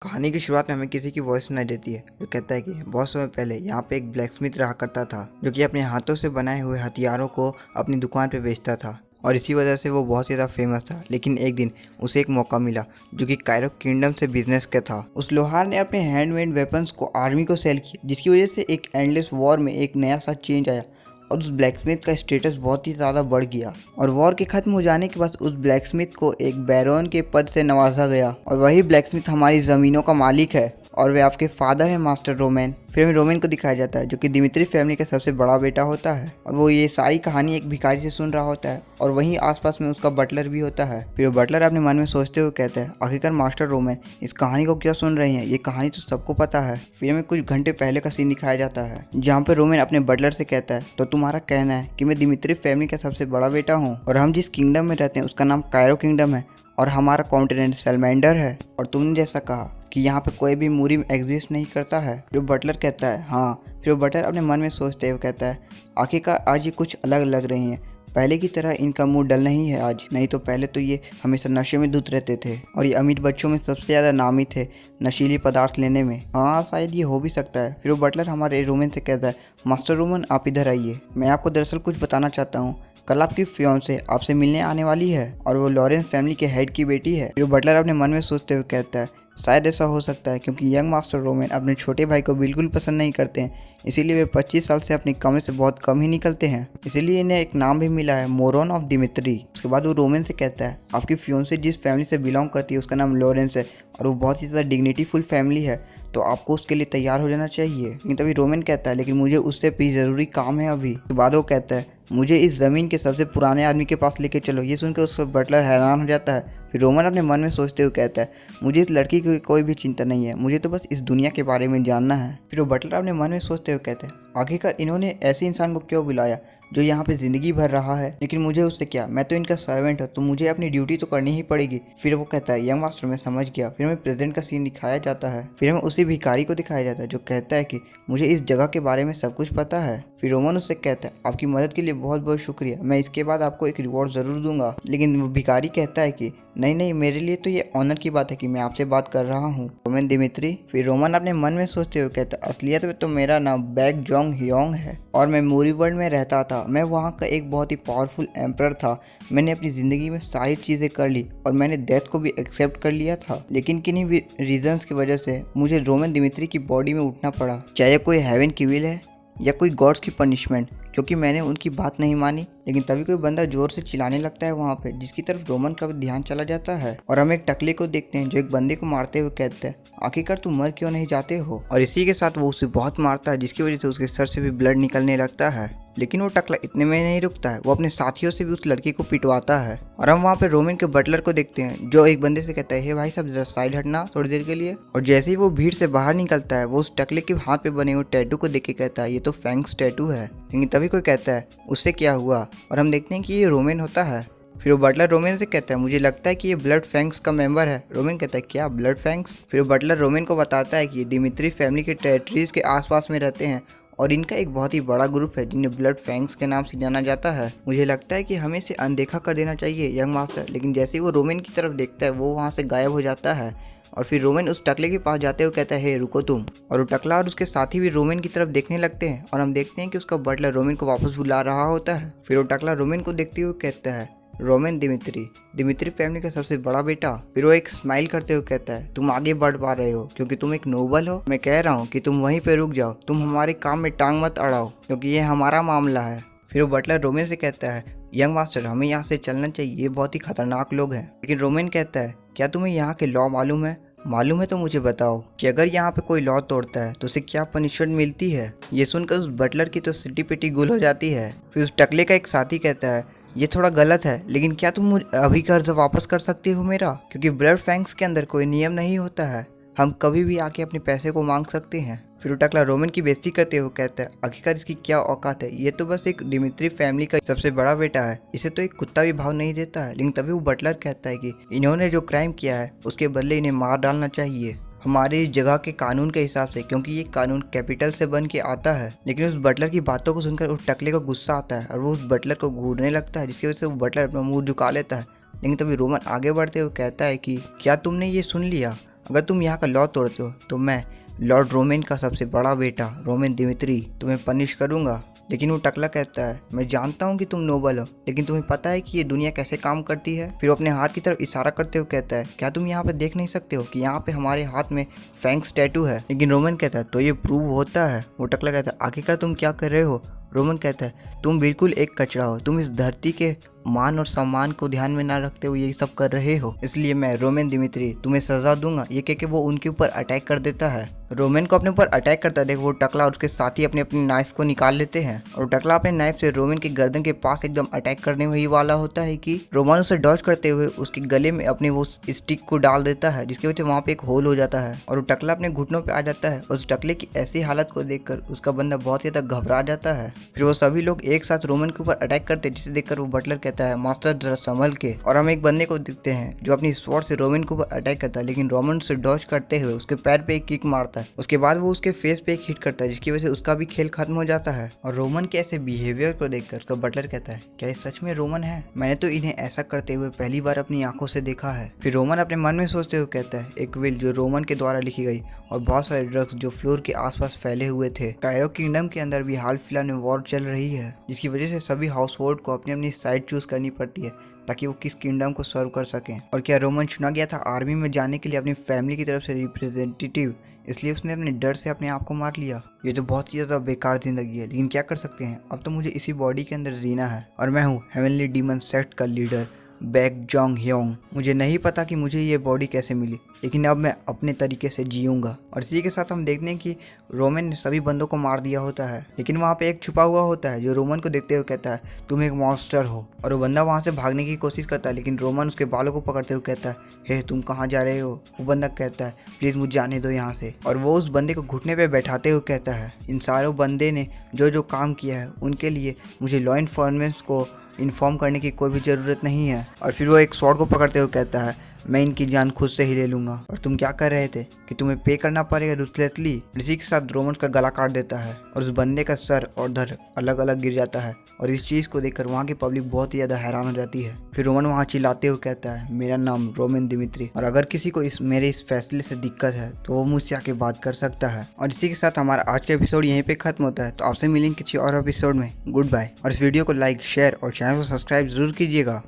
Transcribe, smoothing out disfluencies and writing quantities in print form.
कहानी की शुरुआत में हमें किसी की वॉइस सुनाई देती है जो कहता है कि बहुत समय पहले यहाँ पे एक ब्लैक स्मिथ रहा करता था जो कि अपने हाथों से बनाए हुए हथियारों को अपनी दुकान पे बेचता था। और इसी वजह से वो बहुत ज़्यादा फेमस था। लेकिन एक दिन उसे एक मौका मिला जो कि कायरो किंगडम से बिजनेस का था। उस लोहार ने अपने हैंडमेड वेपन्स को आर्मी को सेल किया, जिसकी वजह से एक एंडलेस वॉर में एक नया सा चेंज आया और उस ब्लैकस्मिथ का स्टेटस बहुत ही ज़्यादा बढ़ गया। और वॉर के खत्म हो जाने के बाद उस ब्लैकस्मिथ को एक बैरोन के पद से नवाजा गया। और वही ब्लैकस्मिथ हमारी ज़मीनों का मालिक है और वे आपके फादर हैं, मास्टर रोमन। फिर हमें रोमन को दिखाया जाता है जो कि दिमित्री फैमिली का सबसे बड़ा बेटा होता है और वो ये सारी कहानी एक भिखारी से सुन रहा होता है और वहीं आसपास में उसका बटलर भी होता है। फिर वो बटलर अपने मन में सोचते हुए कहता है, आखिरकार मास्टर रोमन इस कहानी को क्यों सुन रहे हैं, ये कहानी तो सबको पता है। फिर हमें कुछ घंटे पहले का सीन दिखाया जाता है जहाँ पे रोमन अपने बटलर से कहता है, तो तुम्हारा कहना है कि मैं दिमित्री फैमिली का सबसे बड़ा बेटा हूँ और हम जिस किंगडम में रहते हैं उसका नाम कायरो किंगडम है और हमारा कॉन्टिनेंट सैलमेंडर है, और तुमने जैसा कहा कि यहाँ पे कोई भी मूरी एग्जिस्ट नहीं करता है। फिर बटलर कहता है हाँ। फिर वो बटलर अपने मन में सोचते हुए कहता है, आखिरकार आज ये कुछ अलग लग रही हैं, पहले की तरह इनका मूड डल नहीं है आज। नहीं तो पहले तो ये हमेशा नशे में धुत रहते थे और ये अमीर बच्चों में सबसे ज़्यादा नामी थे नशीली पदार्थ लेने में। हाँ, शायद ये हो भी सकता है। फिर वो बटलर हमारे रोमन से कहता है, मास्टर रोमन आप इधर आइए, मैं आपको दरअसल कुछ बताना चाहता हूँ। कल आपकी फियांसे आपसे मिलने आने वाली है और वो लॉरेंस फैमिली के हेड की बेटी है। फिर बटलर अपने मन में सोचते हुए कहता है, शायद ऐसा हो सकता है क्योंकि यंग मास्टर रोमन अपने छोटे भाई को बिल्कुल पसंद नहीं करते हैं, इसीलिए वे 25 साल से अपने कमरे से बहुत कम ही निकलते हैं। इसीलिए इन्हें एक नाम भी मिला है, मोरन ऑफ दिमित्री। उसके बाद वो रोमन से कहता है, आपकी फियांसे जिस फैमिली से बिलोंग करती है उसका नाम लॉरेंस है और वो बहुत ही ज़्यादा डिग्निटीफुल फैमिली है, तो आपको उसके लिए तैयार हो जाना चाहिए। लेकिन तभी रोमन कहता है, लेकिन मुझे उससे भी ज़रूरी काम है अभी। उसके बाद वो कहता है, मुझे इस ज़मीन के सबसे पुराने आदमी के पास लेके चलो। ये सुनकर उसका बटलर हैरान हो जाता है। फिर रोमन अपने मन में सोचते हुए कहता है, मुझे इस लड़की की कोई भी चिंता नहीं है, मुझे तो बस इस दुनिया के बारे में जानना है। फिर वो बटलर अपने मन में सोचते हुए कहते हैं, आखिरकार इन्होंने ऐसे इंसान को क्यों बुलाया जो यहाँ पे ज़िंदगी भर रहा है, लेकिन मुझे उससे क्या, मैं तो इनका सर्वेंट हूँ, तो मुझे अपनी ड्यूटी तो करनी ही पड़ेगी। फिर वो कहता है, यंग मास्टर मैं समझ गया। फिर हमें प्रेजेंट का सीन दिखाया जाता है। फिर हमें उसी भिखारी को दिखाया जाता है जो कहता है कि मुझे इस जगह के बारे में सब कुछ पता है। फिर रोमन उससे कहता है, आपकी मदद के लिए बहुत बहुत शुक्रिया, मैं इसके बाद आपको एक रिवॉर्ड ज़रूर दूंगा। लेकिन वो भिखारी कहता है कि नहीं नहीं, मेरे लिए तो ये ऑनर की बात है कि मैं आपसे बात कर रहा हूँ, रोमन दिमित्री। फिर रोमन अपने मन में सोचते हुए कहता है, असलियत में तो मेरा नाम बैक जोंग हियोंग है और मैं मूरी वर्ल्ड में रहता था। मैं वहाँ का एक बहुत ही पावरफुल एम्परर था। मैंने अपनी ज़िंदगी में सारी चीज़ें कर ली और मैंने डेथ को भी एक्सेप्ट कर लिया था, लेकिन किन्हीं भी रीजंस की वजह से मुझे रोमन दिमित्री की बॉडी में उठना पड़ा। क्या यह कोई हेवन की विल है या कोई गॉड्स की पनिशमेंट, क्योंकि मैंने उनकी बात नहीं मानी। लेकिन तभी कोई बंदा जोर से चिल्लाने लगता है वहाँ पे, जिसकी तरफ रोमन का भी ध्यान चला जाता है और हम एक टकले को देखते हैं जो एक बंदे को मारते हुए कहते हैं, आखिरकार तुम मर क्यों नहीं जाते हो। और इसी के साथ वो उसे बहुत मारता है जिसकी वजह से उसके सर से भी ब्लड निकलने लगता है। लेकिन वो टकला इतने में नहीं रुकता है, वो अपने साथियों से भी उस लड़की को पिटवाता है। और हम वहाँ पे रोमन के बटलर को देखते हैं जो एक बंदे से कहता है, हे भाई साहब जरा साइड हटना थोड़ी देर के लिए। और जैसे ही वो भीड़ से बाहर निकलता है वो उस टकले के हाथ पे बने हुए टैटू को देख के कहता है, ये तो फैंक्स टैटू है। लेकिन तभी कोई कहता है, उससे क्या हुआ, और हम देखते हैं कि ये रोमन होता है। फिर वो बटलर रोमन से कहता है, मुझे लगता है कि ये ब्लड फैंक्स का मेंबर है। रोमन कहता है, क्या ब्लड फैंक्स। फिर वो बटलर रोमन को बताता है कि ये दिमित्री फैमिली के टेरिटरीज के आसपास में रहते हैं और इनका एक बहुत ही बड़ा ग्रुप है जिन्हें ब्लड फैंक्स के नाम से जाना जाता है। मुझे लगता है कि हमें इसे अनदेखा कर देना चाहिए यंग मास्टर। लेकिन जैसे ही वो रोमन की तरफ देखता है वो वहाँ से गायब हो जाता है। और फिर रोमन उस टकले के पास जाते हुए कहता है, हे रुको तुम। और वो टकला और उसके साथी भी रोमन की तरफ देखने लगते हैं और हम देखते हैं कि उसका बटलर रोमन को वापस बुला रहा होता है। फिर वो टकला रोमन को देखते हुए कहता है, रोमन दिमित्री फैमिली का सबसे बड़ा बेटा। फिर वो एक स्माइल करते हुए कहता है, तुम आगे बढ़ पा रहे हो क्योंकि तुम एक नोबल हो। मैं कह रहा हूँ कि तुम वहीं पे रुक जाओ, तुम हमारे काम में टांग मत अड़ाओ क्योंकि ये हमारा मामला है। फिर वो बटलर रोमन से कहता है, यंग मास्टर हमें यहाँ से चलना चाहिए, ये बहुत ही खतरनाक लोग हैं। लेकिन रोमन कहता है, क्या तुम्हें यहाँ के लॉ मालूम है? मालूम है तो मुझे बताओ कि अगर यहाँ पे कोई लॉ तोड़ता है तो उसे क्या पनिशमेंट मिलती है। ये सुनकर उस बटलर की तो सिटी पिटी गुल हो जाती है। फिर उस टकले का एक साथी कहता है, ये थोड़ा गलत है, लेकिन क्या तुम अभी कर्ज वापस कर सकती हो मेरा, क्योंकि ब्लड फैंक्स के अंदर कोई नियम नहीं होता है, हम कभी भी आके अपने पैसे को मांग सकते हैं। फिर टकला रोमन की बेइज्जती करते हुए कहता है, आखिरकार इसकी क्या औकात है, ये तो बस एक दिमित्री फैमिली का सबसे बड़ा बेटा है, इसे तो एक कुत्ता भी भाव नहीं देता है। लेकिन तभी वो बटलर कहता है कि इन्होंने जो क्राइम किया है उसके बदले इन्हें मार डालना चाहिए हमारे इस जगह के कानून के हिसाब से, क्योंकि ये कानून कैपिटल से बन के आता है। लेकिन उस बटलर की बातों को सुनकर उस टकले को गुस्सा आता है और वो उस बटलर को घूरने लगता है, जिसकी वजह से वो बटलर अपना मुंह झुका लेता है। लेकिन तभी रोमन आगे बढ़ते हुए कहता है कि क्या तुमने ये सुन लिया, अगर तुम यहाँ का लॉ तोड़ते हो तो मैं लॉर्ड रोमन का सबसे बड़ा बेटा रोमन दिमित्री तुम्हें पनिश करूंगा। लेकिन वो टकला कहता है, मैं जानता हूँ कि तुम नोबल हो, लेकिन तुम्हें पता है कि ये दुनिया कैसे काम करती है। फिर वो अपने हाथ की तरफ इशारा करते हुए कहता है, क्या तुम यहाँ पे देख नहीं सकते हो कि यहाँ पे हमारे हाथ में फैंक्स टैटू है। लेकिन रोमन कहता है, तो ये प्रूव होता है। वो टकला कहता है, आखिरकार तुम क्या कर रहे हो। रोमन कहता है, तुम बिल्कुल एक कचरा हो, तुम इस धरती के मान और सम्मान को ध्यान में ना रखते हुए यही सब कर रहे हो, इसलिए मैं रोमन दिमित्री तुम्हें सजा दूंगा। ये कह के वो उनके ऊपर अटैक कर देता है। रोमन को अपने ऊपर अटैक करता है देख वो टकला और उसके साथी अपने अपनी नाइफ को निकाल लेते हैं और टकला अपने नाइफ से रोमन के गर्दन के पास एकदम अटैक करने वही वाला होता है कि रोमन उसे डॉज करते हुए उसके गले में अपने वो स्टिक को डाल देता है, जिसकी वजह से वहाँ पे एक होल हो जाता है और वो टकला अपने घुटनों पे आ जाता है। उस टकले की ऐसी हालत को देखकर उसका बंदा बहुत ही ज्यादा घबरा जाता है। फिर वो सभी लोग एक साथ रोमन के ऊपर अटैक करते हैं, जिसे देखकर वो बटलर कहता है, मास्टर जरा संभल के। और हम एक बंदे को देखते हैं जो अपनी स्वॉर्ड से रोमन के ऊपर अटैक करता है, लेकिन रोमन उसे डॉज करते हुए उसके पैर पे एक किक मारता है। उसके बाद वो उसके फेस पे एक हिट करता है, जिसकी वजह से उसका भी खेल खत्म हो जाता है। और रोमन के ऐसे बिहेवियर को देखकर उसका बटलर कहता है, क्या ये सच में रोमन है? मैंने तो इन्हें ऐसा करते हुए पहली बार अपनी आंखों से देखा है। फिर रोमन अपने मन में सोचते हुए कहता है, एक विल जो रोमन के द्वारा लिखी गई और बहुत सारे ड्रग्स जो फ्लोर के आसपास फैले हुए थे। कायरो किंगडम के अंदर भी हाल फिलहाल में वॉर चल रही है, जिसकी वजह से सभी हाउस होल्ड को अपनी अपनी साइड चूज करनी पड़ती है ताकि वो किस किंगडम को सर्व कर सकें। और क्या रोमन चुना गया था आर्मी में जाने के लिए अपनी फैमिली की तरफ से रिप्रेजेंटेटिव, इसलिए उसने अपने डर से अपने आप को मार लिया। ये तो बहुत ही ज़्यादा बेकार जिंदगी है, लेकिन क्या कर सकते हैं, अब तो मुझे इसी बॉडी के अंदर जीना है। और मैं हूँ हेवनली डीमन सेक्ट का लीडर बैक जोंग ह्योंग। मुझे नहीं पता कि मुझे ये बॉडी कैसे मिली, लेकिन अब मैं अपने तरीके से जीऊँगा। और इसी के साथ हम देखते हैं कि रोमन ने सभी बंदों को मार दिया होता है, लेकिन वहाँ पे एक छुपा हुआ होता है जो रोमन को देखते हुए कहता है, तुम एक मॉन्स्टर हो। और वो बंदा वहाँ से भागने की कोशिश करता है, लेकिन रोमन उसके बालों को पकड़ते हुए कहता है, हे तुम कहाँ जा रहे हो। वो बंदा कहता है, प्लीज़ मुझे जाने दो यहाँ से। और वो उस बंदे को घुटने पर बैठाते हुए कहता है, इन सारों बंदे ने जो जो काम किया है उनके लिए मुझे लॉ इन्फॉर्मेंस को इन्फॉर्म करने की कोई भी ज़रूरत नहीं है। और फिर वो एक स्वॉर्ड को पकड़ते हुए कहता है, मैं इनकी जान खुद से ही ले लूँगा। और तुम क्या कर रहे थे कि तुम्हें पे करना पड़ेगा रुथलेसली। इसी के साथ रोमन का गला काट देता है और उस बंदे का सर और धड़ अलग अलग गिर जाता है। और इस चीज़ को देखकर वहाँ की पब्लिक बहुत ही ज़्यादा हैरान हो जाती है। फिर रोमन वहाँ चिल्लाते हुए कहता है, मेरा नाम रोमन दिमित्री, और अगर किसी को मेरे इस फैसले से दिक्कत है तो वो मुझसे आके बात कर सकता है। और इसी के साथ हमारा आज का एपिसोड यहीं पे खत्म होता है। तो आपसे मिलेंगे किसी और एपिसोड में। Goodbye. और इस वीडियो को लाइक, शेयर और चैनल को सब्सक्राइब जरूर कीजिएगा।